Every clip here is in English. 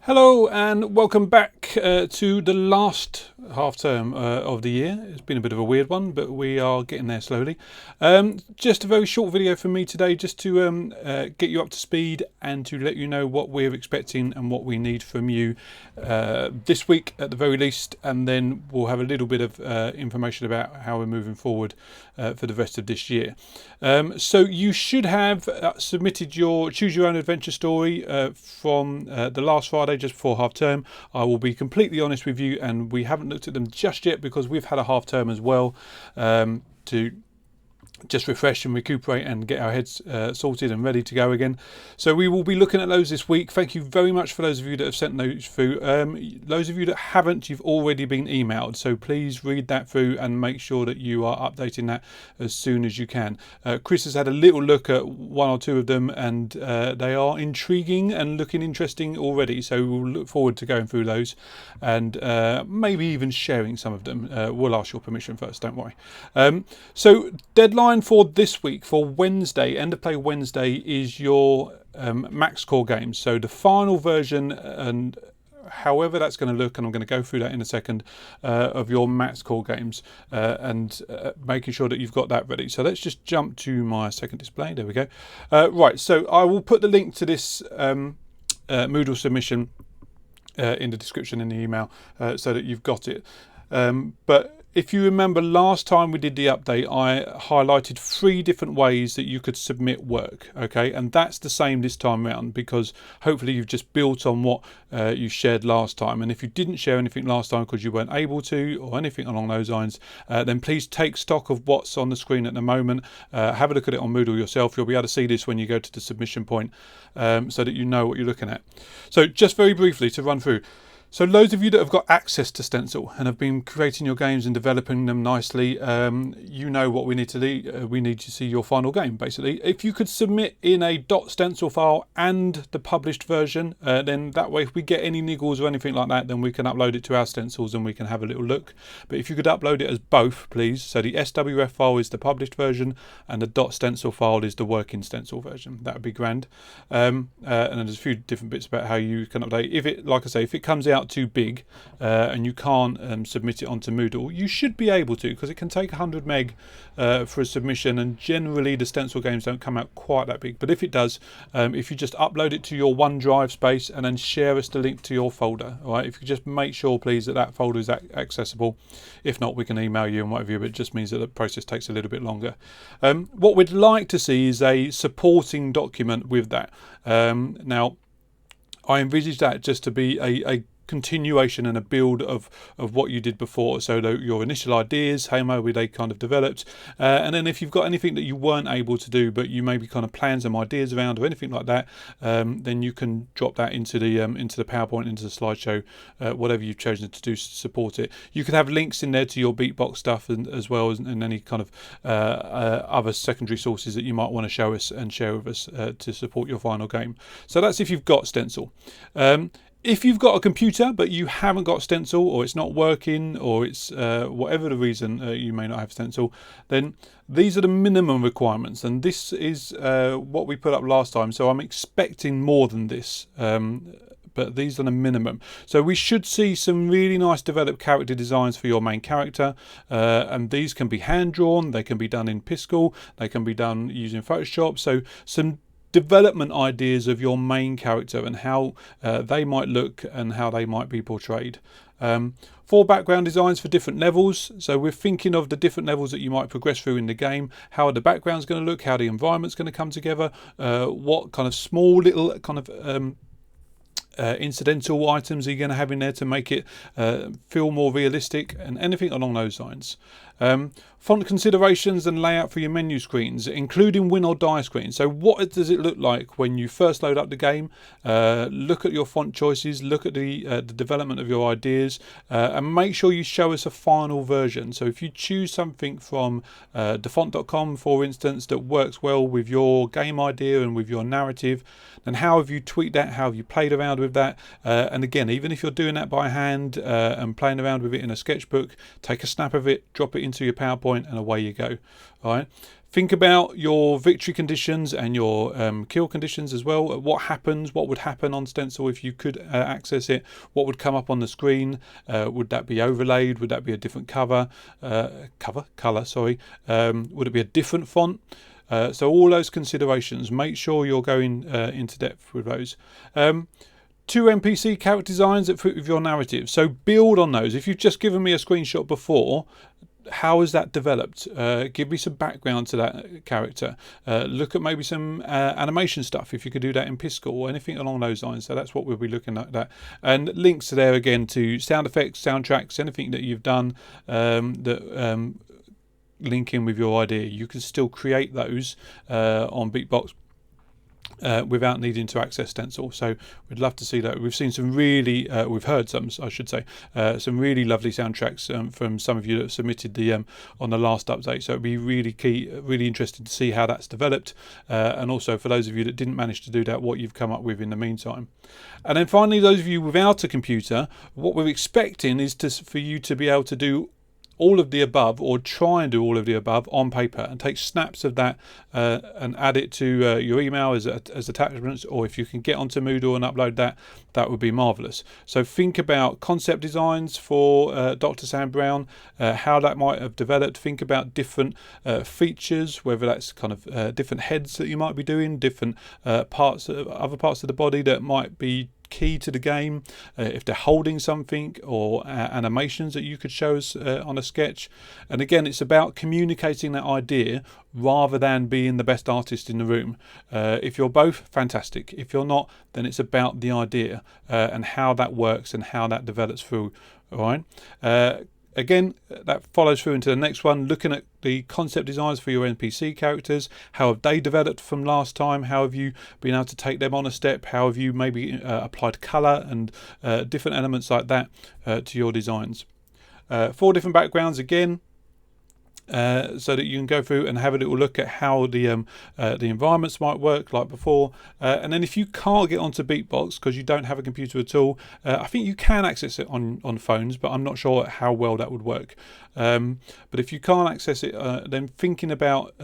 Hello and welcome back to the last half term of the year. It's been a bit of a weird one, but we are getting there slowly. Just a very short video from me today, just to get you up to speed and to let you know what we're expecting and what we need from you this week at the very least, and then we'll have a little bit of information about how we're moving forward for the rest of this year. So you should have submitted your Choose Your Own Adventure story from the last Friday, just before half term. I will be completely honest with you, and we haven't looked at them just yet because we've had a half term as well, to just refresh and recuperate and get our heads sorted and ready to go again. So we will be looking at those this week. Thank you very much for those of you that have sent those through. Those of you that haven't, you've already been emailed, so please read that through and make sure that you are updating that as soon as you can. Chris has had a little look at one or two of them, and they are intriguing and looking interesting already, so we'll look forward to going through those and maybe even sharing some of them. We'll ask your permission first, don't worry. So deadline for this week, for Wednesday, end of play Wednesday, is your max core games. So the final version, and however that's going to look, and I'm going to go through that in a second, of your max core games, and making sure that you've got that ready. So let's just jump to my second display. There we go. Right, so I will put the link to this Moodle submission in the description in the email, so that you've got it. But if you remember last time we did the update, I highlighted 3 different ways that you could submit work, okay? And that's the same this time around, because hopefully you've just built on what you shared last time. And if you didn't share anything last time because you weren't able to, or anything along those lines, then please take stock of what's on the screen at the moment. Have a look at it on Moodle yourself. You'll be able to see this when you go to the submission point, so that you know what you're looking at. So just very briefly to run through. So loads of you that have got access to Stencil and have been creating your games and developing them nicely, you know what we need to do. We need to see your final game, basically. If you could submit in a .stencil file and the published version, then that way if we get any niggles or anything like that, then we can upload it to our stencils and we can have a little look. But if you could upload it as both, please. So the SWF file is the published version and the .stencil file is the working stencil version. That would be grand. And there's a few different bits about how you can update. If it, like I say, if it comes out too big and you can't submit it onto Moodle, you should be able to, because it can take 100 meg for a submission, and generally the stencil games don't come out quite that big. But if it does, if you just upload it to your OneDrive space and then share us the link to your folder, all right? If you just make sure please that that folder is accessible. If not, we can email you and whatever, but it just means that the process takes a little bit longer. What we'd like to see is a supporting document with that. Now I envisage that just to be a continuation and a build of what you did before. So your initial ideas, how were they kind of developed, and then if you've got anything that you weren't able to do but you maybe kind of plan some ideas around or anything like that, then you can drop that into the PowerPoint, into the slideshow, whatever you've chosen to do to support it. You can have links in there to your beatbox stuff, and as well as and any kind of other secondary sources that you might want to show us and share with us to support your final game. So that's if you've got Stencil. If you've got a computer but you haven't got Stencil, or it's not working, or it's whatever the reason you may not have Stencil, then these are the minimum requirements, and this is what we put up last time. So I'm expecting more than this, but these are the minimum. So we should see some really nice developed character designs for your main character, and these can be hand drawn, they can be done in Piscal, they can be done using Photoshop. So some development ideas of your main character and how they might look and how they might be portrayed. 4 background designs for different levels. So we're thinking of the different levels that you might progress through in the game, how the background's going to look, how the environment's going to come together, what kind of small little kind of incidental items are you going to have in there to make it feel more realistic, and anything along those lines. Font considerations and layout for your menu screens, including win or die screens. So what does it look like when you first load up the game? Look at your font choices, look at the development of your ideas, and make sure you show us a final version. So if you choose something from defont.com, for instance, that works well with your game idea and with your narrative, then how have you tweaked that? How have you played around with that? And again, even if you're doing that by hand and playing around with it in a sketchbook, take a snap of it, drop it into your PowerPoint, and away you go. All right. Think about your victory conditions and your kill conditions as well. What happens? What would happen on Stencil if you could access it? What would come up on the screen? Would that be overlaid? Would that be a different color? Sorry. Would it be a different font? So all those considerations. Make sure you're going into depth with those. 2 NPC character designs that fit with your narrative. So build on those. If you've just given me a screenshot before, how is that developed? Give me some background to that character. Look at maybe some animation stuff, if you could do that in Piscal or anything along those lines. So that's what we'll be looking at. That, and links there again to sound effects, soundtracks, anything that you've done that link in with your idea. You can still create those on Beatbox without needing to access Stencil. So we'd love to see that. We've seen some really, we've heard some, I should say, some really lovely soundtracks from some of you that have submitted the on the last update. So it'd be really really interesting to see how that's developed, and also for those of you that didn't manage to do that, what you've come up with in the meantime. And then finally, those of you without a computer, what we're expecting is for you to be able to do all of the above, or try and do all of the above on paper, and take snaps of that and add it to your email as attachments, or if you can get onto Moodle and upload that, that would be marvelous. So think about concept designs for Dr. Sam Brown, how that might have developed. Think about different features, whether that's kind of different heads that you might be doing, different other parts of the body that might be key to the game, if they're holding something, or animations that you could show us on a sketch. And again, it's about communicating that idea rather than being the best artist in the room. If you're both, fantastic. If you're not, then it's about the idea and how that works and how that develops through. All right. Again, that follows through into the next one, looking at the concept designs for your NPC characters. How have they developed from last time? How have you been able to take them on a step? How have you maybe applied colour and different elements like that to your designs? 4 different backgrounds again, so that you can go through and have a little look at how the environments might work like before. And then if you can't get onto Beatbox because you don't have a computer at all, I think you can access it on phones, but I'm not sure how well that would work. But if you can't access it, then thinking about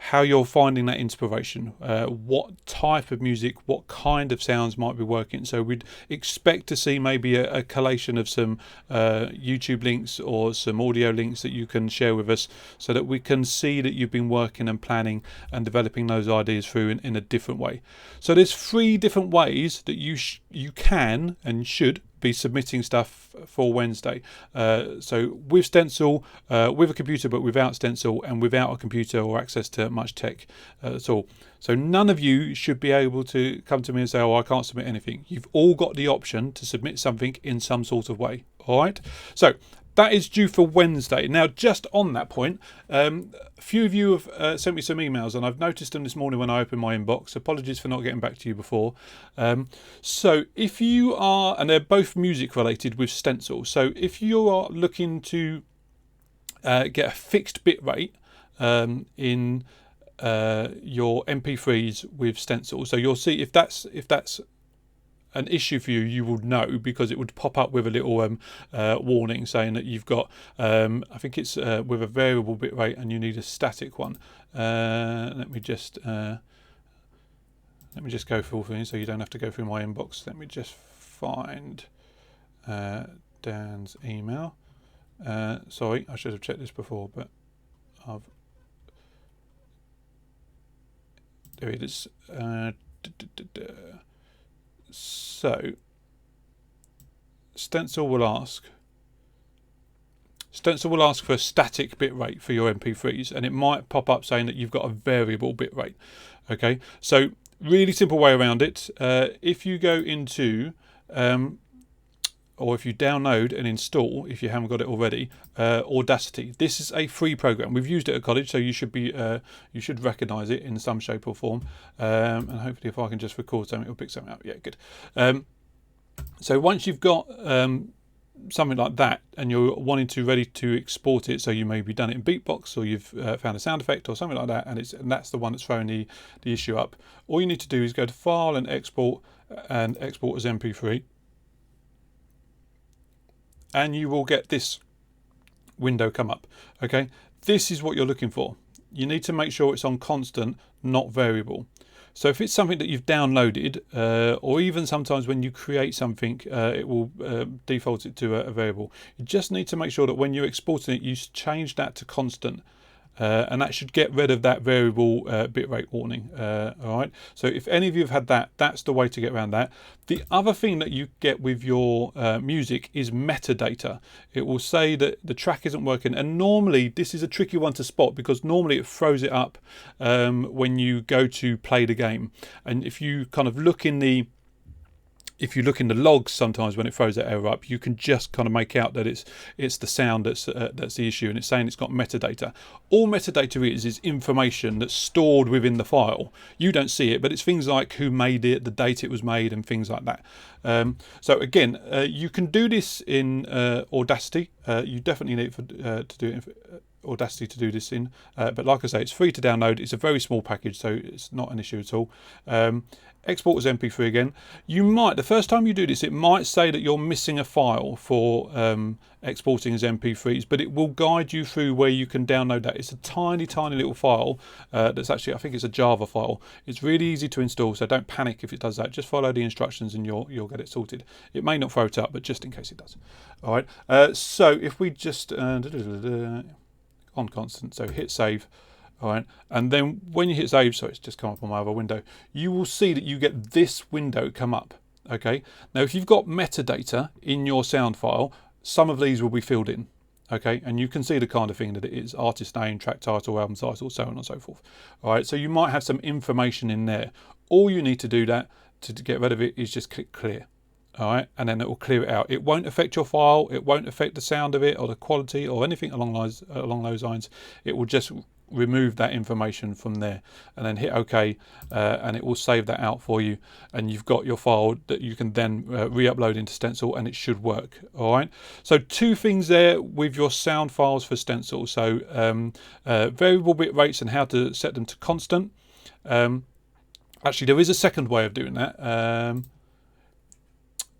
how you're finding that inspiration, what type of music, what kind of sounds might be working. So we'd expect to see maybe a collation of some YouTube links or some audio links that you can share with us, so that we can see that you've been working and planning and developing those ideas through in a different way. So there's 3 different ways that you can and should be submitting stuff for Wednesday. So with Stencil, with a computer but without Stencil, and without a computer or access to much tech at all. So none of you should be able to come to me and say, oh, I can't submit anything. You've all got the option to submit something in some sort of way. All right. So that is due for Wednesday. Now, just on that point, a few of you have sent me some emails, and I've noticed them this morning when I opened my inbox. Apologies for not getting back to you before. So if you are, and they're both music related with Stencil, so if you are looking to get a fixed bit rate in your MP3s with Stencil, so you'll see if that's an issue for you, you will know, because it would pop up with a little warning saying that you've got, I think it's with a variable bit rate and you need a static one. Let me just go through things so you don't have to go through my inbox. Let me just find Dan's email. Sorry, I should have checked this before, but there it is. So Stencil will ask for a static bit rate for your MP3s, and it might pop up saying that you've got a variable bit rate. Okay, so really simple way around it. If you go into or if you download and install, if you haven't got it already, Audacity. This is a free program. We've used it at college, so you should recognise it in some shape or form. And hopefully, if I can just record something, it'll pick something up. Yeah, good. So once you've got something like that, and you're ready to export it, so you maybe done it in Beatbox, or you've found a sound effect or something like that, and that's the one that's throwing the issue up. All you need to do is go to File and export as MP3. And you will get this window come up. Okay, this is what you're looking for. You need to make sure it's on constant, not variable. So if it's something that you've downloaded, or even sometimes when you create something, it will default it to a variable. You just need to make sure that when you're exporting it, you change that to constant. And that should get rid of that variable bitrate warning. All right. So if any of you have had that, that's the way to get around that. The other thing that you get with your music is metadata. It will say that the track isn't working, and normally this is a tricky one to spot because normally it throws it up when you go to play the game. And if you kind of look in the logs, sometimes when it throws that error up, you can just kind of make out that it's the sound that's the issue, and it's saying it's got metadata. All metadata is information that's stored within the file. You don't see it, but it's things like who made it, the date it was made, and things like that. So again, you can do this in Audacity. You definitely need to do it in Audacity to do this in, but like I say, it's free to download. It's a very small package, so it's not an issue at all. Export as MP3 again. You might, the first time you do this, it might say that you're missing a file for exporting as MP3s, but it will guide you through where you can download that. It's a tiny little file that's actually, I think it's a Java file. It's really easy to install, so don't panic if it does that. Just follow the instructions and you'll get it sorted. It may not throw it up, but just in case it does. All right. So if we just on constant, so hit save. All right, and then when you hit save, so it's just come up on my other window, you will see that you get this window come up. Okay, now if you've got metadata in your sound file, some of these will be filled in. Okay, and you can see the kind of thing that it is: artist name, track title, album title, so on and so forth. All right, so you might have some information in there. All you need to do that to get rid of it is just click clear. All right, and then it will clear it out. It won't affect your file. It won't affect the sound of it or the quality or anything along those lines. It will just remove that information from there, and then hit OK, and it will save that out for you, and you've got your file that you can then re-upload into Stencil, and it should work. All right, so two things there with your sound files for Stencil. So variable bit rates and how to set them to constant. Actually, there is a second way of doing that.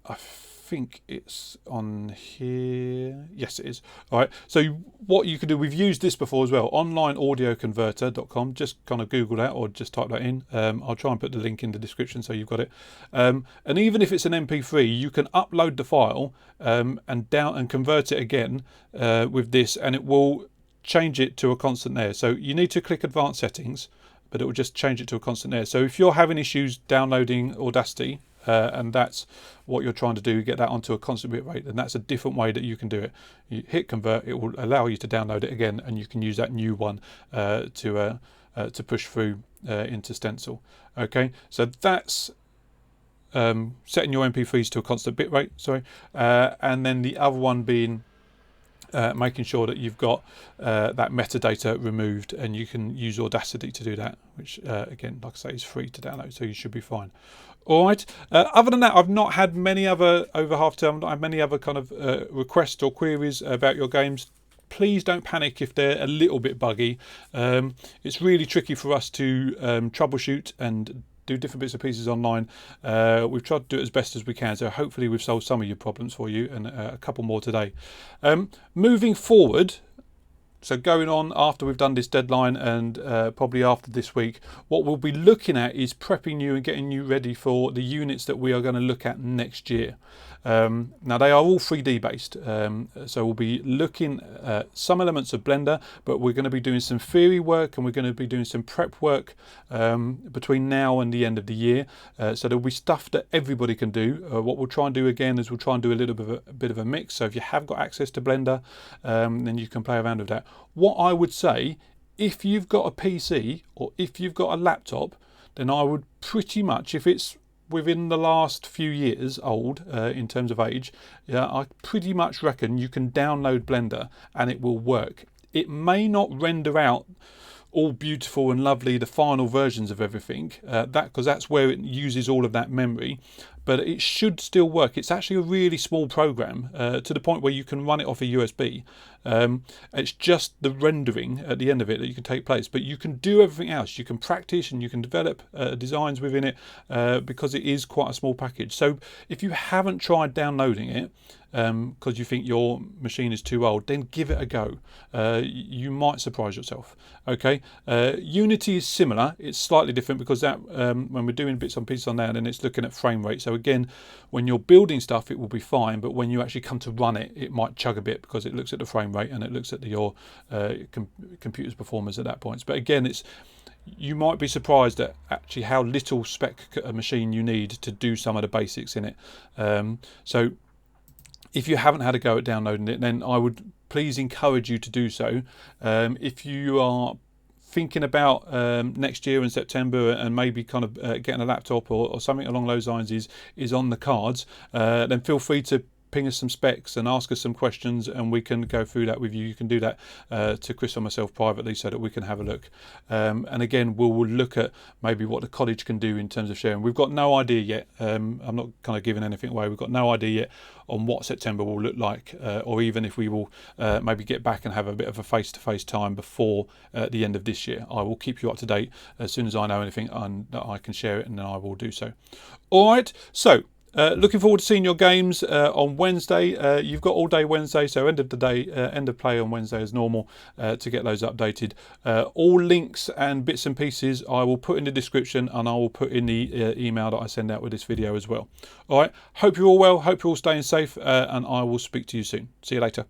I think it's on here. Yes, it is. All right. So what you can do, we've used this before as well. Onlineaudioconverter.com. Just kind of Google that or just type that in. I'll try and put the link in the description so you've got it. And even if it's an MP3, you can upload the file and convert it again with this, and it will change it to a constant there. So you need to click Advanced Settings, but it will just change it to a constant there. So if you're having issues downloading Audacity, and that's what you're trying to do, get that onto a constant bit rate, and that's a different way that you can do it. You hit convert, it will allow you to download it again, and you can use that new one to push through into Stencil. Okay, so that's setting your MP3s to a constant bit rate, and then the other one being making sure that you've got that metadata removed, and you can use Audacity to do that, which again, like I say, is free to download, so you should be fine. All right. Other than that, I've not had many other, over half term, I've not had many other kind of requests or queries about your games. Please don't panic if they're a little bit buggy. It's really tricky for us to troubleshoot and do different bits and pieces online. We've tried to do it as best as we can, so hopefully we've solved some of your problems for you, and a couple more today. Moving forward, so going on after we've done this deadline, and probably after this week, what we'll be looking at is prepping you and getting you ready for the units that we are going to look at next year. Now they are all 3D based, so we'll be looking at some elements of Blender, but we're going to be doing some theory work, and we're going to be doing some prep work between now and the end of the year. So there'll be stuff that everybody can do. What we'll try and do again is we'll try and do a little bit of a mix. So if you have got access to Blender, then you can play around with that. What I would say, if you've got a PC or if you've got a laptop, then I would pretty much, if it's within the last few years old in terms of age, I pretty much reckon you can download Blender and it will work. It may not render out all beautiful and lovely, the final versions of everything, because that's where it uses all of that memory. but it should still work. It's actually a really small program to the point where you can run it off a USB. It's just the rendering at the end of it that you can take place, but you can do everything else. You can practice and you can develop designs within it because it is quite a small package. So if you haven't tried downloading it because you think your machine is too old, then give it a go. You might surprise yourself. Okay, Unity is similar. It's slightly different because that when we're doing bits and pieces on that, then it's looking at frame rate. So again, when you're building stuff, it will be fine, but when you actually come to run it, it might chug a bit because it looks at the frame rate and it looks at your computer's performance at that point. But again, you might be surprised at actually how little spec a machine you need to do some of the basics in it. So if you haven't had a go at downloading it, then I would please encourage you to do so. If you are thinking about next year in September and maybe kind of getting a laptop or something along those lines is on the cards, then feel free to ping us some specs and ask us some questions, and we can go through that with you. You can do that to Chris or myself privately so that we can have a look. And again, we'll look at maybe what the college can do in terms of sharing. We've got no idea yet. I'm not kind of giving anything away. We've got no idea yet on what September will look like, or even if we will maybe get back and have a bit of a face-to-face time before the end of this year. I will keep you up to date as soon as I know anything that I can share it, and then I will do so. All right, so looking forward to seeing your games on Wednesday. You've got all day Wednesday, so end of the day, end of play on Wednesday as normal to get those updated. All links and bits and pieces I will put in the description, and I will put in the email that I send out with this video as well. All right, hope you're all well, hope you're all staying safe, and I will speak to you soon. See you later.